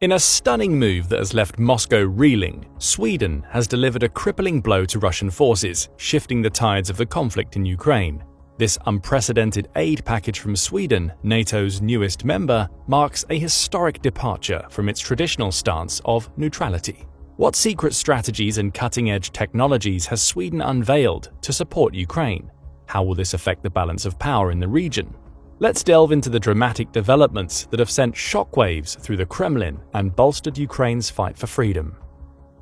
In a stunning move that has left Moscow reeling, Sweden has delivered a crippling blow to Russian forces, shifting the tides of the conflict in Ukraine. This unprecedented aid package from Sweden, NATO's newest member, marks a historic departure from its traditional stance of neutrality. What secret strategies and cutting-edge technologies has Sweden unveiled to support Ukraine? How will this affect the balance of power in the region? Let's delve into the dramatic developments that have sent shockwaves through the Kremlin and bolstered Ukraine's fight for freedom.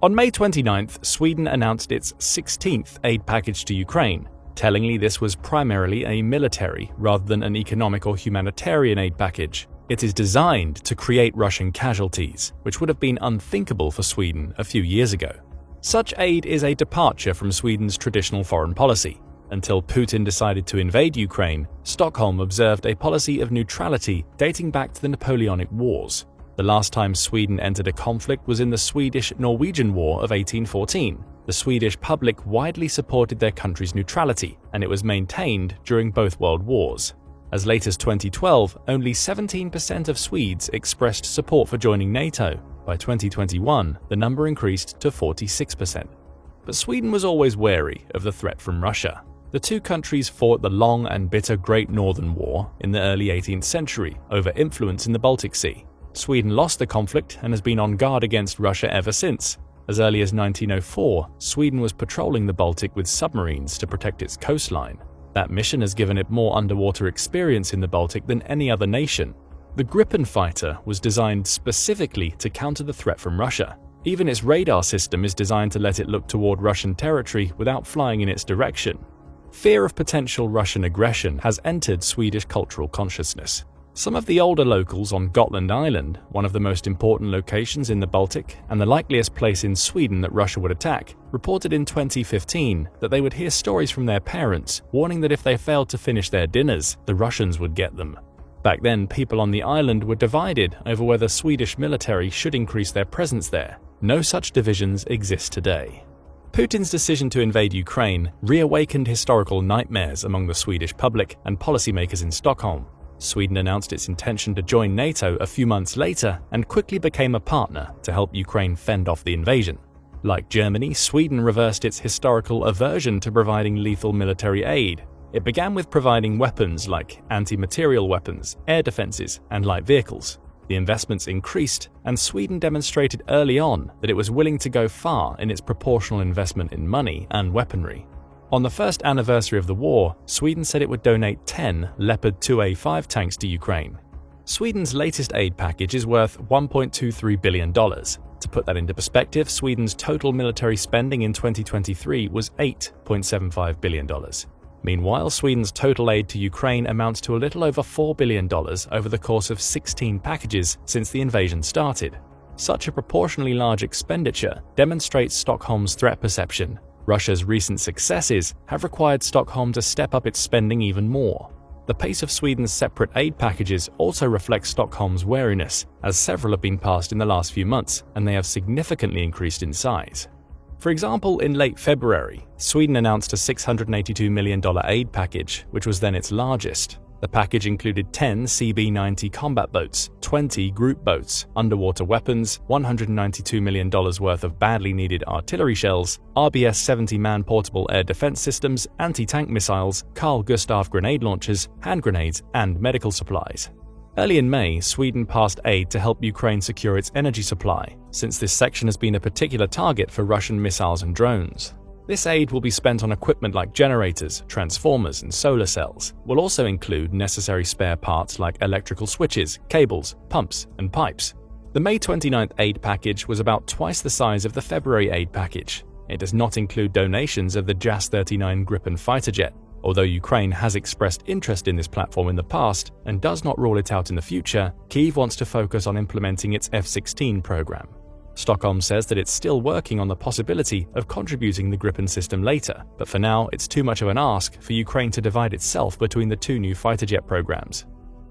On May 29th, Sweden announced its 16th aid package to Ukraine. Tellingly, this was primarily a military rather than an economic or humanitarian aid package. It is designed to create Russian casualties, which would have been unthinkable for Sweden a few years ago. Such aid is a departure from Sweden's traditional foreign policy. Until Putin decided to invade Ukraine, Stockholm observed a policy of neutrality dating back to the Napoleonic Wars. The last time Sweden entered a conflict was in the Swedish-Norwegian War of 1814. The Swedish public widely supported their country's neutrality, and it was maintained during both world wars. As late as 2012, only 17% of Swedes expressed support for joining NATO. By 2021, the number increased to 46%. But Sweden was always wary of the threat from Russia. The two countries fought the long and bitter Great Northern War in the early 18th century over influence in the Baltic Sea. Sweden lost the conflict and has been on guard against Russia ever since. As early as 1904, Sweden was patrolling the Baltic with submarines to protect its coastline. That mission has given it more underwater experience in the Baltic than any other nation. The Gripen fighter was designed specifically to counter the threat from Russia. Even its radar system is designed to let it look toward Russian territory without flying in its direction. Fear of potential Russian aggression has entered Swedish cultural consciousness. Some of the older locals on Gotland Island, one of the most important locations in the Baltic and the likeliest place in Sweden that Russia would attack, reported in 2015 that they would hear stories from their parents warning that if they failed to finish their dinners, the Russians would get them. Back then, people on the island were divided over whether Swedish military should increase their presence there. No such divisions exist today. Putin's decision to invade Ukraine reawakened historical nightmares among the Swedish public and policymakers in Stockholm. Sweden announced its intention to join NATO a few months later and quickly became a partner to help Ukraine fend off the invasion. Like Germany, Sweden reversed its historical aversion to providing lethal military aid. It began with providing weapons like anti-materiel weapons, air defenses, and light vehicles. The investments increased, and Sweden demonstrated early on that it was willing to go far in its proportional investment in money and weaponry. On the first anniversary of the war, Sweden said it would donate 10 Leopard 2A5 tanks to Ukraine. Sweden's latest aid package is worth $1.23 billion. To put that into perspective, Sweden's total military spending in 2023 was $8.75 billion. Meanwhile, Sweden's total aid to Ukraine amounts to a little over $4 billion over the course of 16 packages since the invasion started. Such a proportionally large expenditure demonstrates Stockholm's threat perception. Russia's recent successes have required Stockholm to step up its spending even more. The pace of Sweden's separate aid packages also reflects Stockholm's wariness, as several have been passed in the last few months and they have significantly increased in size. For example, in late February, Sweden announced a $682 million aid package, which was then its largest. The package included 10 CB-90 combat boats, 20 group boats, underwater weapons, $192 million worth of badly needed artillery shells, RBS-70 man-portable air defense systems, anti-tank missiles, Carl Gustaf grenade launchers, hand grenades, and medical supplies. Early in May, Sweden passed aid to help Ukraine secure its energy supply, since this section has been a particular target for Russian missiles and drones. This aid will be spent on equipment like generators, transformers, and solar cells. Will also include necessary spare parts like electrical switches, cables, pumps, and pipes. The May 29th aid package was about twice the size of the February aid package. It does not include donations of the JAS-39 Gripen fighter jet. Although Ukraine has expressed interest in this platform in the past and does not rule it out in the future, Kyiv wants to focus on implementing its F-16 program. Stockholm says that it's still working on the possibility of contributing the Gripen system later, but for now it's too much of an ask for Ukraine to divide itself between the two new fighter jet programs.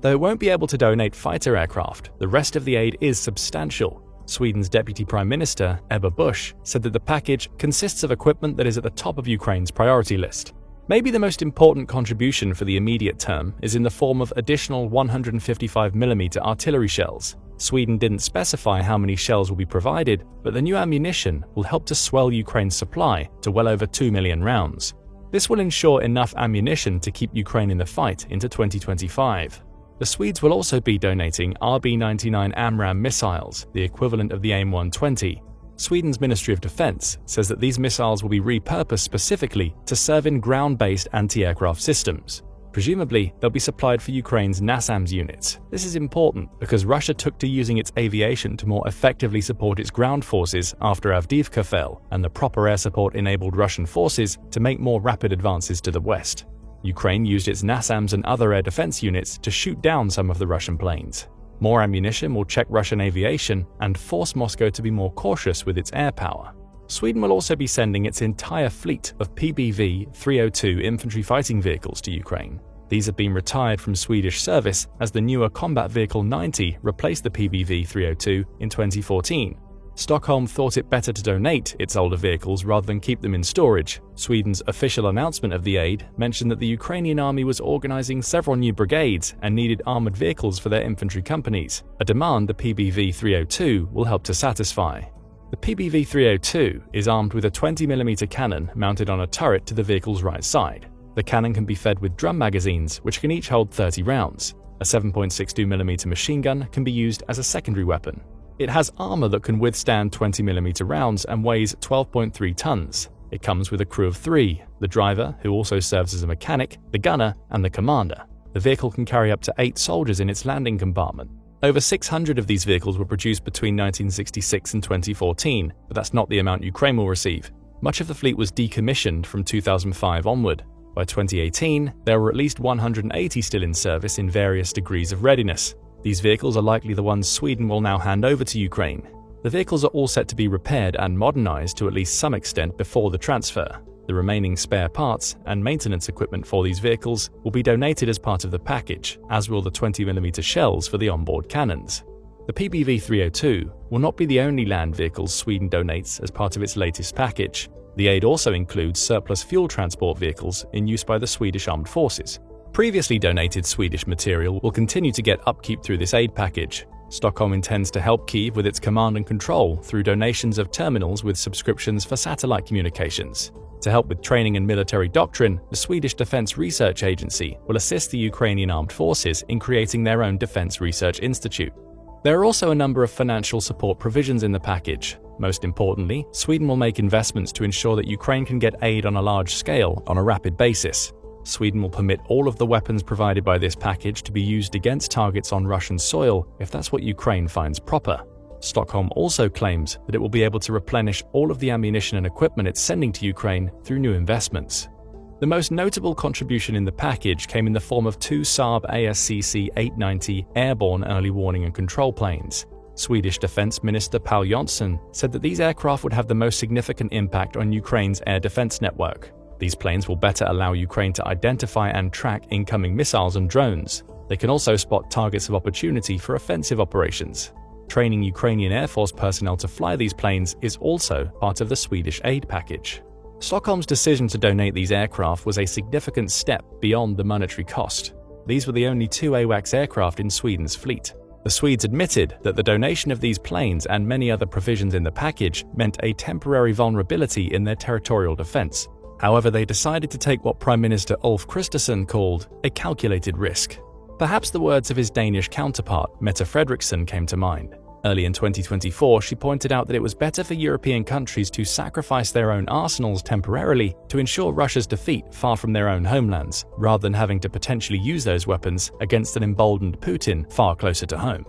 Though it won't be able to donate fighter aircraft, the rest of the aid is substantial. Sweden's Deputy Prime Minister, Ebba Busch, said that the package consists of equipment that is at the top of Ukraine's priority list. Maybe the most important contribution for the immediate term is in the form of additional 155mm artillery shells. Sweden didn't specify how many shells will be provided, but the new ammunition will help to swell Ukraine's supply to well over 2 million rounds. This will ensure enough ammunition to keep Ukraine in the fight into 2025. The Swedes will also be donating RB-99 AMRAAM missiles, the equivalent of the AIM-120. Sweden's Ministry of Defense says that these missiles will be repurposed specifically to serve in ground-based anti-aircraft systems. Presumably, they'll be supplied for Ukraine's NASAMS units. This is important because Russia took to using its aviation to more effectively support its ground forces after Avdiivka fell, and the proper air support enabled Russian forces to make more rapid advances to the west. Ukraine used its NASAMS and other air defense units to shoot down some of the Russian planes. More ammunition will check Russian aviation and force Moscow to be more cautious with its air power. Sweden will also be sending its entire fleet of PBV-302 infantry fighting vehicles to Ukraine. These have been retired from Swedish service as the newer Combat Vehicle 90 replaced the PBV-302 in 2014. Stockholm thought it better to donate its older vehicles rather than keep them in storage. Sweden's official announcement of the aid mentioned that the Ukrainian army was organizing several new brigades and needed armored vehicles for their infantry companies, a demand the PBV-302 will help to satisfy. The PBV-302 is armed with a 20mm cannon mounted on a turret to the vehicle's right side. The cannon can be fed with drum magazines, which can each hold 30 rounds. A 7.62mm machine gun can be used as a secondary weapon. It has armor that can withstand 20mm rounds and weighs 12.3 tons. It comes with a crew of 3, the driver, who also serves as a mechanic, the gunner, and the commander. The vehicle can carry up to 8 soldiers in its landing compartment. Over 600 of these vehicles were produced between 1966 and 2014, but that's not the amount Ukraine will receive. Much of the fleet was decommissioned from 2005 onward. By 2018, there were at least 180 still in service in various degrees of readiness. These vehicles are likely the ones Sweden will now hand over to Ukraine. The vehicles are all set to be repaired and modernized to at least some extent before the transfer. The remaining spare parts and maintenance equipment for these vehicles will be donated as part of the package, as will the 20mm shells for the onboard cannons. The PBV-302 will not be the only land vehicles Sweden donates as part of its latest package. The aid also includes surplus fuel transport vehicles in use by the Swedish Armed Forces. Previously donated Swedish material will continue to get upkeep through this aid package. Stockholm intends to help Kyiv with its command and control through donations of terminals with subscriptions for satellite communications. To help with training and military doctrine, the Swedish Defense Research Agency will assist the Ukrainian Armed Forces in creating their own Defense Research Institute. There are also a number of financial support provisions in the package. Most importantly, Sweden will make investments to ensure that Ukraine can get aid on a large scale on a rapid basis. Sweden will permit all of the weapons provided by this package to be used against targets on Russian soil if that's what Ukraine finds proper. Stockholm also claims that it will be able to replenish all of the ammunition and equipment it's sending to Ukraine through new investments. The most notable contribution in the package came in the form of 2 Saab ASCC-890 airborne early warning and control planes. Swedish Defense Minister Paul Jonsson said that these aircraft would have the most significant impact on Ukraine's air defense network. These planes will better allow Ukraine to identify and track incoming missiles and drones. They can also spot targets of opportunity for offensive operations. Training Ukrainian Air Force personnel to fly these planes is also part of the Swedish aid package. Stockholm's decision to donate these aircraft was a significant step beyond the monetary cost. These were the only 2 AWACS aircraft in Sweden's fleet. The Swedes admitted that the donation of these planes and many other provisions in the package meant a temporary vulnerability in their territorial defense. However, they decided to take what Prime Minister Ulf Kristersson called a calculated risk. Perhaps the words of his Danish counterpart, Mette Frederiksen, came to mind. Early in 2024, she pointed out that it was better for European countries to sacrifice their own arsenals temporarily to ensure Russia's defeat far from their own homelands, rather than having to potentially use those weapons against an emboldened Putin far closer to home.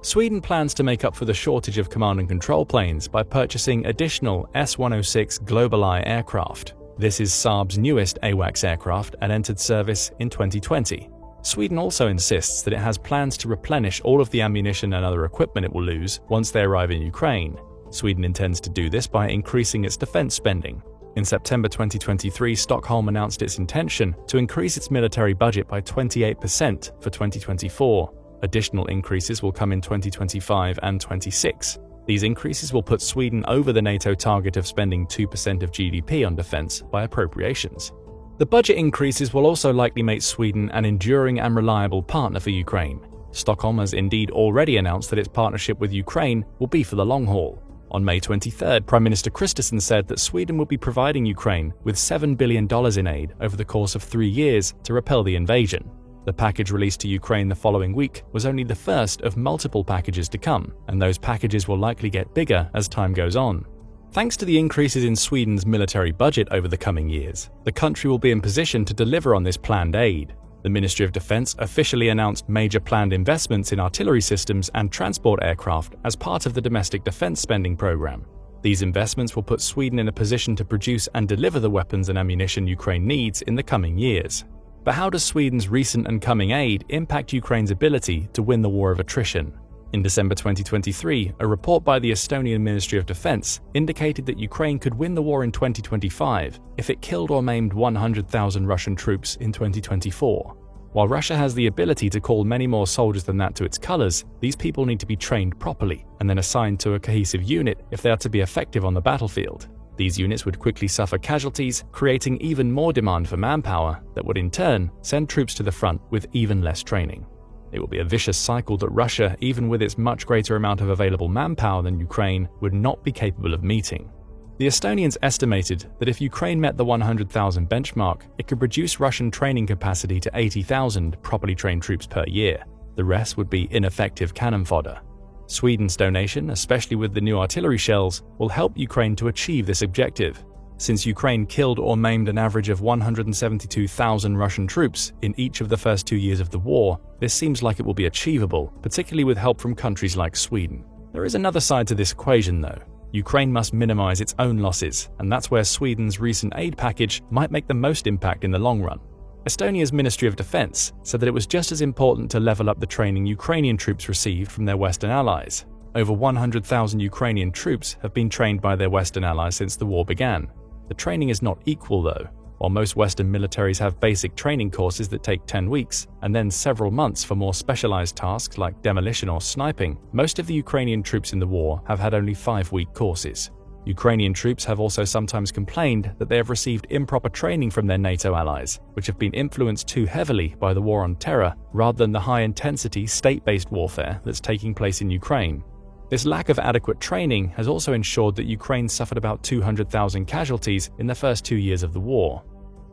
Sweden plans to make up for the shortage of command and control planes by purchasing additional S-106 GlobalEye aircraft. This is Saab's newest AWACS aircraft and entered service in 2020. Sweden also insists that it has plans to replenish all of the ammunition and other equipment it will lose once they arrive in Ukraine. Sweden intends to do this by increasing its defense spending. In September 2023, Stockholm announced its intention to increase its military budget by 28% for 2024. Additional increases will come in 2025 and 26. These increases will put Sweden over the NATO target of spending 2% of GDP on defense by appropriations. The budget increases will also likely make Sweden an enduring and reliable partner for Ukraine. Stockholm has indeed already announced that its partnership with Ukraine will be for the long haul. On May 23rd, Prime Minister Kristersson said that Sweden will be providing Ukraine with $7 billion in aid over the course of 3 years to repel the invasion. The package released to Ukraine the following week was only the first of multiple packages to come, and those packages will likely get bigger as time goes on. Thanks to the increases in Sweden's military budget over the coming years, the country will be in position to deliver on this planned aid. The Ministry of Defense officially announced major planned investments in artillery systems and transport aircraft as part of the domestic defense spending program. These investments will put Sweden in a position to produce and deliver the weapons and ammunition Ukraine needs in the coming years. But how does Sweden's recent and coming aid impact Ukraine's ability to win the war of attrition? In December 2023, a report by the Estonian Ministry of Defense indicated that Ukraine could win the war in 2025 if it killed or maimed 100,000 Russian troops in 2024. While Russia has the ability to call many more soldiers than that to its colors, these people need to be trained properly and then assigned to a cohesive unit if they are to be effective on the battlefield. These units would quickly suffer casualties, creating even more demand for manpower that would in turn send troops to the front with even less training. It will be a vicious cycle that Russia, even with its much greater amount of available manpower than Ukraine, would not be capable of meeting. The Estonians estimated that if Ukraine met the 100,000 benchmark, it could reduce Russian training capacity to 80,000 properly trained troops per year. The rest would be ineffective cannon fodder. Sweden's donation, especially with the new artillery shells, will help Ukraine to achieve this objective. Since Ukraine killed or maimed an average of 172,000 Russian troops in each of the first 2 years of the war, this seems like it will be achievable, particularly with help from countries like Sweden. There is another side to this equation though. Ukraine must minimize its own losses, and that's where Sweden's recent aid package might make the most impact in the long run. Estonia's Ministry of Defense said that it was just as important to level up the training Ukrainian troops received from their Western allies. Over 100,000 Ukrainian troops have been trained by their Western allies since the war began. The training is not equal though. While most Western militaries have basic training courses that take 10 weeks and then several months for more specialized tasks like demolition or sniping, most of the Ukrainian troops in the war have had only 5-week courses. Ukrainian troops have also sometimes complained that they have received improper training from their NATO allies, which have been influenced too heavily by the war on terror rather than the high-intensity state-based warfare that's taking place in Ukraine. This lack of adequate training has also ensured that Ukraine suffered about 200,000 casualties in the first 2 years of the war.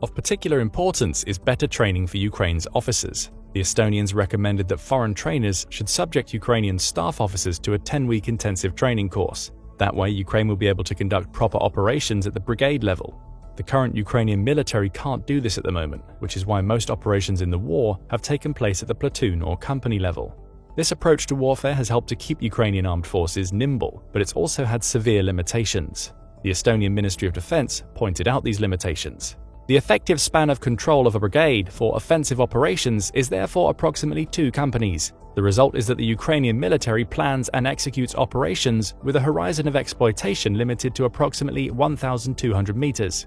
Of particular importance is better training for Ukraine's officers. The Estonians recommended that foreign trainers should subject Ukrainian staff officers to a 10-week intensive training course. That way, Ukraine will be able to conduct proper operations at the brigade level. The current Ukrainian military can't do this at the moment, which is why most operations in the war have taken place at the platoon or company level. This approach to warfare has helped to keep Ukrainian armed forces nimble, but it's also had severe limitations. The Estonian Ministry of Defense pointed out these limitations. The effective span of control of a brigade for offensive operations is therefore approximately 2 companies. The result is that the Ukrainian military plans and executes operations with a horizon of exploitation limited to approximately 1,200 meters.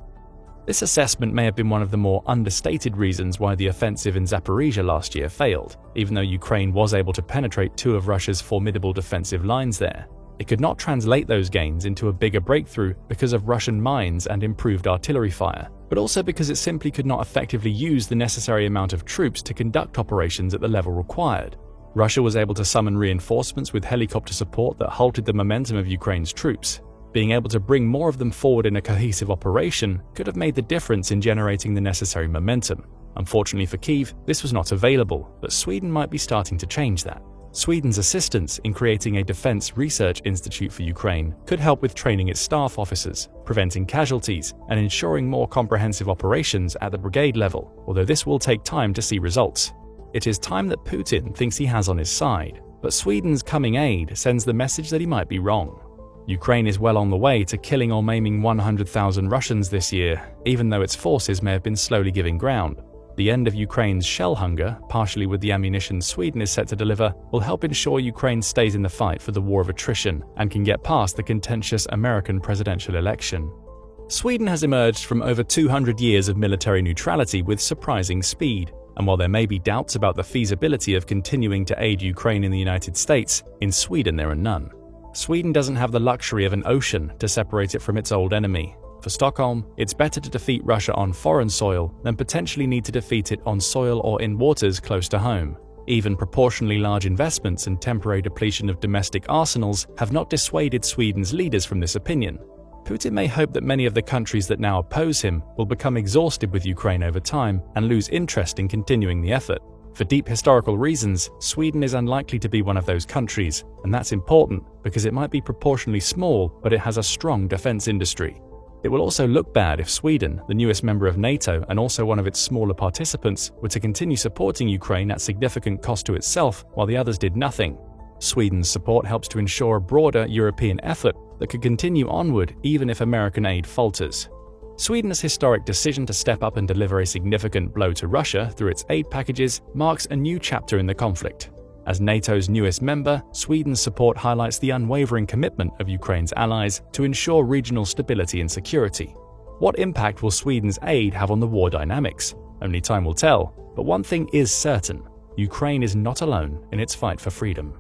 This assessment may have been one of the more understated reasons why the offensive in Zaporizhzhia last year failed, even though Ukraine was able to penetrate 2 of Russia's formidable defensive lines there. It could not translate those gains into a bigger breakthrough because of Russian mines and improved artillery fire, but also because it simply could not effectively use the necessary amount of troops to conduct operations at the level required. Russia was able to summon reinforcements with helicopter support that halted the momentum of Ukraine's troops. Being able to bring more of them forward in a cohesive operation could have made the difference in generating the necessary momentum. Unfortunately for Kyiv, this was not available, but Sweden might be starting to change that. Sweden's assistance in creating a defense research institute for Ukraine could help with training its staff officers, preventing casualties, and ensuring more comprehensive operations at the brigade level, although this will take time to see results. It is time that Putin thinks he has on his side, but Sweden's coming aid sends the message that he might be wrong. Ukraine is well on the way to killing or maiming 100,000 Russians this year, even though its forces may have been slowly giving ground. The end of Ukraine's shell hunger, partially with the ammunition Sweden is set to deliver, will help ensure Ukraine stays in the fight for the war of attrition and can get past the contentious American presidential election. Sweden has emerged from over 200 years of military neutrality with surprising speed, and while there may be doubts about the feasibility of continuing to aid Ukraine in the United States, in Sweden there are none. Sweden doesn't have the luxury of an ocean to separate it from its old enemy. for Stockholm, it's better to defeat Russia on foreign soil than potentially need to defeat it on soil or in waters close to home. Even proportionally large investments and temporary depletion of domestic arsenals have not dissuaded Sweden's leaders from this opinion. Putin may hope that many of the countries that now oppose him will become exhausted with Ukraine over time and lose interest in continuing the effort. For deep historical reasons, Sweden is unlikely to be one of those countries, and that's important because it might be proportionally small, but it has a strong defense industry. It will also look bad if Sweden, the newest member of NATO and also one of its smaller participants, were to continue supporting Ukraine at significant cost to itself while the others did nothing. Sweden's support helps to ensure a broader European effort that could continue onward even if American aid falters. Sweden's historic decision to step up and deliver a significant blow to Russia through its aid packages marks a new chapter in the conflict. As NATO's newest member, Sweden's support highlights the unwavering commitment of Ukraine's allies to ensure regional stability and security. What impact will Sweden's aid have on the war dynamics? Only time will tell, but one thing is certain: Ukraine is not alone in its fight for freedom.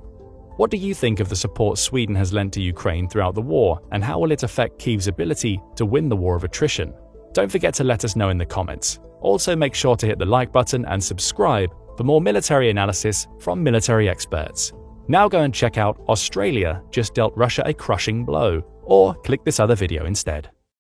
What do you think of the support Sweden has lent to Ukraine throughout the war, and how will it affect Kyiv's ability to win the war of attrition? Don't forget to let us know in the comments. Also, make sure to hit the like button and subscribe for more military analysis from military experts. Now go and check out Australia just dealt Russia a crushing blow, or click this other video instead.